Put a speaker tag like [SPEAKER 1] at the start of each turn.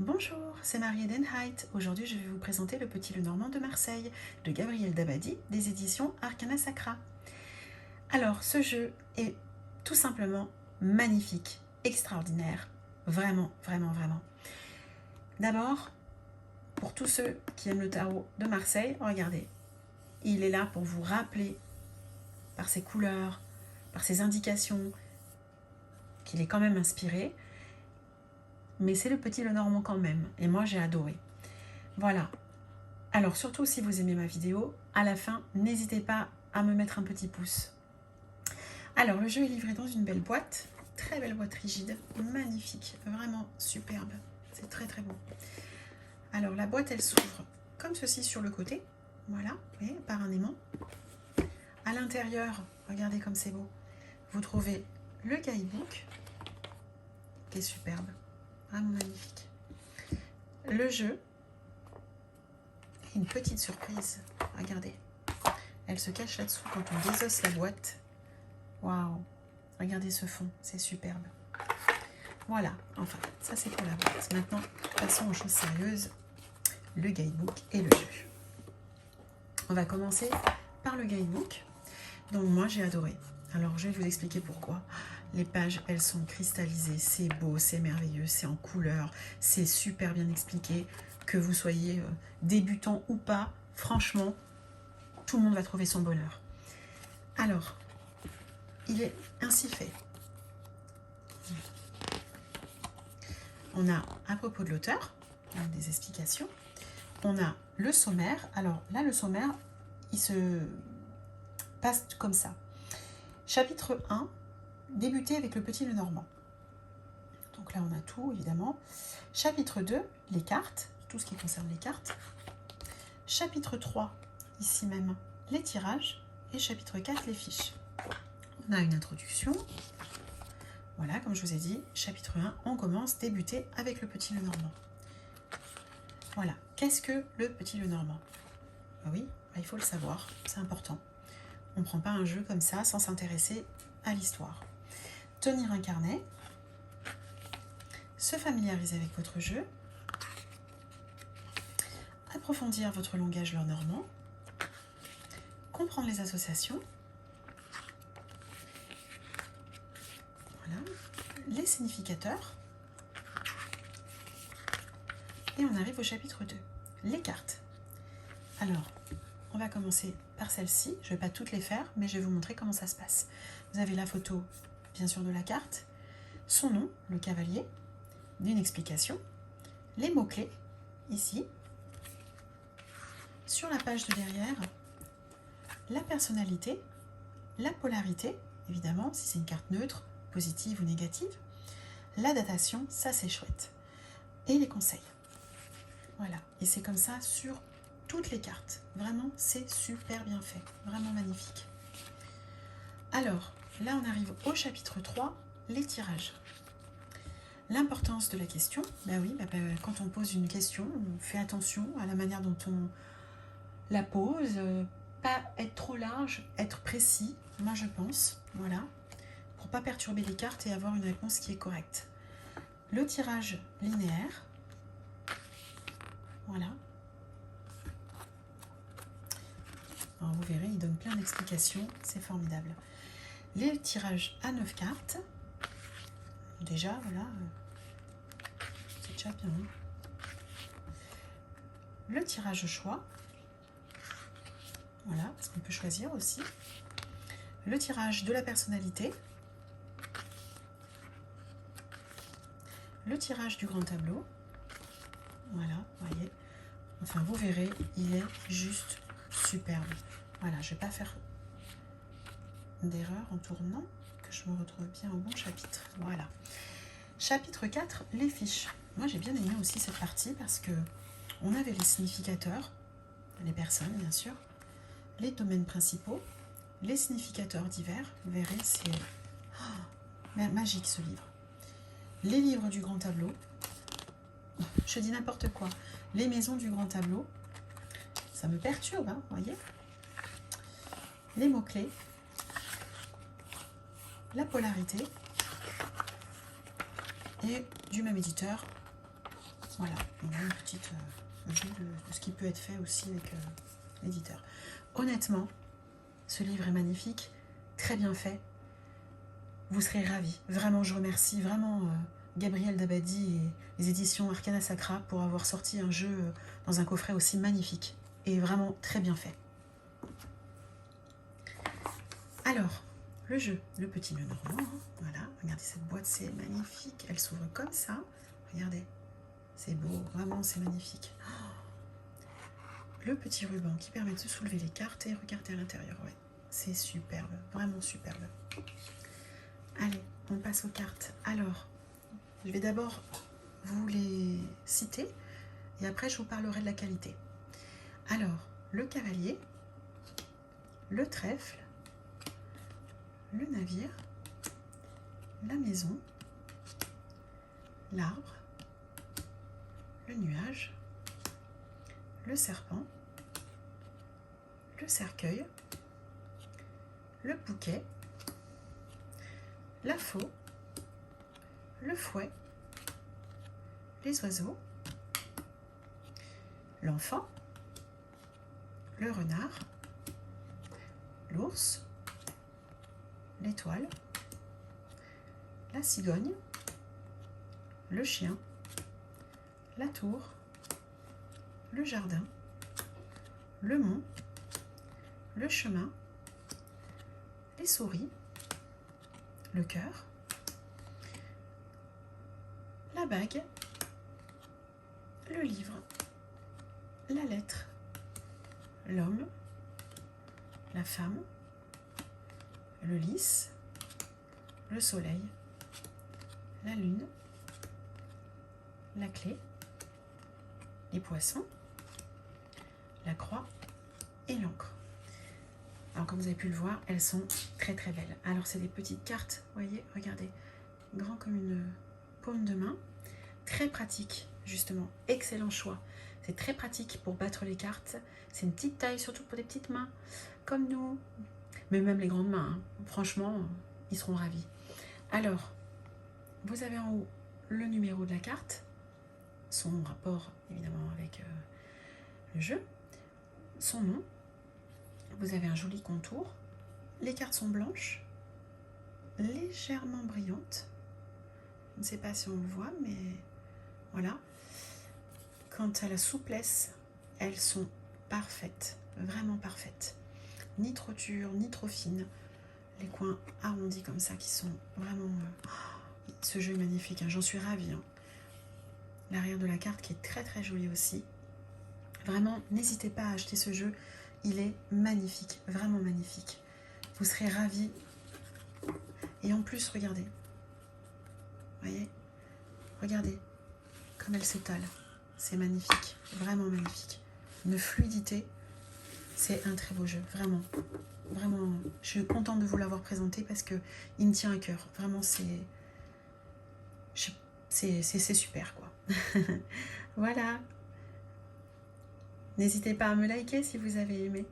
[SPEAKER 1] Bonjour, c'est Marie Edenheit. Aujourd'hui, je vais vous présenter Le Petit Lenormand de Marseille de Gabriel Dabadi des éditions Arcana Sacra. Alors, ce jeu est tout simplement magnifique, extraordinaire, vraiment, vraiment, vraiment. D'abord, pour tous ceux qui aiment le tarot de Marseille, regardez, il est là pour vous rappeler par ses couleurs, par ses indications, qu'il est quand même inspiré. Mais c'est le Petit Lenormand quand même, et moi j'ai adoré. Voilà. Alors surtout si vous aimez ma vidéo, à la fin, n'hésitez pas à me mettre un petit pouce. Alors le jeu est livré dans une belle boîte, très belle boîte rigide, magnifique, vraiment superbe, c'est très très beau. Alors la boîte elle s'ouvre comme ceci sur le côté, voilà, vous voyez, par un aimant. À l'intérieur, regardez comme c'est beau, vous trouvez le guidebook, qui est superbe, vraiment magnifique. Le jeu, une petite surprise, regardez, elle se cache là-dessous quand on désosse la boîte. Waouh, regardez ce fond, c'est superbe. Voilà, enfin, ça c'est pour la boîte. Maintenant, passons aux choses sérieuses, le guidebook et le jeu. On va commencer par le guidebook. Donc moi j'ai adoré. Alors je vais vous expliquer pourquoi. Les pages, elles sont cristallisées, c'est beau, c'est merveilleux, c'est en couleur, c'est super bien expliqué. Que vous soyez débutant ou pas, franchement, tout le monde va trouver son bonheur. Alors, il est ainsi fait. On a à propos de l'auteur, des explications. On a le sommaire. Alors là, le sommaire, il se passe comme ça. Chapitre 1, débuter avec le Petit Lenormand. Donc là, on a tout, évidemment. Chapitre 2, les cartes, tout ce qui concerne les cartes. Chapitre 3, ici même, les tirages. Et chapitre 4, les fiches. On a une introduction. Voilà, comme je vous ai dit, chapitre 1, on commence, débuter avec le Petit Lenormand. Voilà, qu'est-ce que le Petit Lenormand? Oui, il faut le savoir, c'est important. On ne prend pas un jeu comme ça sans s'intéresser à l'histoire. Tenir un carnet, se familiariser avec votre jeu, approfondir votre langage lenormand, comprendre les associations, voilà, les significateurs, et on arrive au chapitre 2, les cartes. Alors, on va commencer par celle-ci. Je ne vais pas toutes les faire, mais je vais vous montrer comment ça se passe. Vous avez la photo, bien sûr, de la carte, son nom, le cavalier, d'une explication, les mots-clés, ici, sur la page de derrière, la personnalité, la polarité, évidemment, si c'est une carte neutre, positive ou négative, la datation, ça c'est chouette, et les conseils. Voilà, et c'est comme ça sur toutes les cartes. Vraiment, c'est super bien fait, vraiment magnifique. Alors, là on arrive au chapitre 3, les tirages. L'importance de la question, quand on pose une question, on fait attention à la manière dont on la pose, pas être trop large, être précis, moi je pense, voilà, pour pas perturber les cartes et avoir une réponse qui est correcte. Le tirage linéaire, voilà. Alors vous verrez, il donne plein d'explications, c'est formidable. Les tirages à 9 cartes, déjà, voilà, c'est déjà bien. Le tirage au choix, voilà, parce qu'on peut choisir aussi. Le tirage de la personnalité. Le tirage du grand tableau. Voilà, vous voyez. Enfin, vous verrez, il est juste superbe. Voilà, je ne vais pas faire d'erreur en tournant, que je me retrouve bien au bon chapitre. Voilà. Chapitre 4, les fiches. Moi, j'ai bien aimé aussi cette partie parce que on avait les significateurs, les personnes, bien sûr, les domaines principaux, les significateurs divers. Vous verrez, c'est magique ce livre. Les livres du grand tableau. Je dis n'importe quoi. Les maisons du grand tableau. Ça me perturbe, hein, vous voyez. Les mots-clés. La polarité. Et du même éditeur, Voilà, on a une petite vue de ce qui peut être fait aussi avec l'éditeur. Honnêtement, ce livre est magnifique, très bien fait. Vous serez ravis. Vraiment, je remercie vraiment Gabriel Dabadi et les éditions Arcana Sacra pour avoir sorti un jeu dans un coffret aussi magnifique et vraiment très bien fait. Alors, le jeu, le petit nœud normand, hein, voilà, regardez cette boîte, c'est magnifique, elle s'ouvre comme ça, regardez, c'est beau, vraiment c'est magnifique. Le petit ruban qui permet de soulever les cartes et regarder à l'intérieur, ouais, c'est superbe, vraiment superbe. Allez, on passe aux cartes. Alors, je vais d'abord vous les citer et après je vous parlerai de la qualité. Alors, le cavalier, le trèfle, le navire, la maison, l'arbre, le nuage, le serpent, le cercueil, le bouquet, la faux, le fouet, les oiseaux, l'enfant, le renard, l'ours, l'étoile, la cigogne, le chien, la tour, le jardin, le mont, le chemin, les souris, le cœur, la bague, le livre, la lettre, l'homme, la femme, le lys, le soleil, la lune, la clé, les poissons, la croix et l'encre. Alors comme vous avez pu le voir, elles sont très très belles. Alors c'est des petites cartes, vous voyez, regardez, grand comme une paume de main, très pratique justement, excellent choix. C'est très pratique pour battre les cartes, c'est une petite taille surtout pour des petites mains comme nous, mais même les grandes mains, hein. Franchement, ils seront ravis. Alors, vous avez en haut le numéro de la carte, son rapport évidemment avec le jeu, son nom, vous avez un joli contour, les cartes sont blanches, légèrement brillantes, je ne sais pas si on le voit, mais voilà. Quant à la souplesse, elles sont parfaites, vraiment parfaites, ni trop dures, ni trop fines, les coins arrondis comme ça qui sont vraiment... ce jeu est magnifique, hein, j'en suis ravie, hein. L'arrière de la carte qui est très très jolie aussi. Vraiment, n'hésitez pas à acheter ce jeu, il est magnifique, vraiment magnifique. Vous serez ravis. Et en plus, regardez. Vous voyez? Regardez comme elle s'étale. C'est magnifique, vraiment magnifique. Une fluidité, c'est un très beau jeu, vraiment. Vraiment, je suis contente de vous l'avoir présenté parce que il me tient à cœur. Vraiment, c'est super, quoi. Voilà. N'hésitez pas à me liker si vous avez aimé.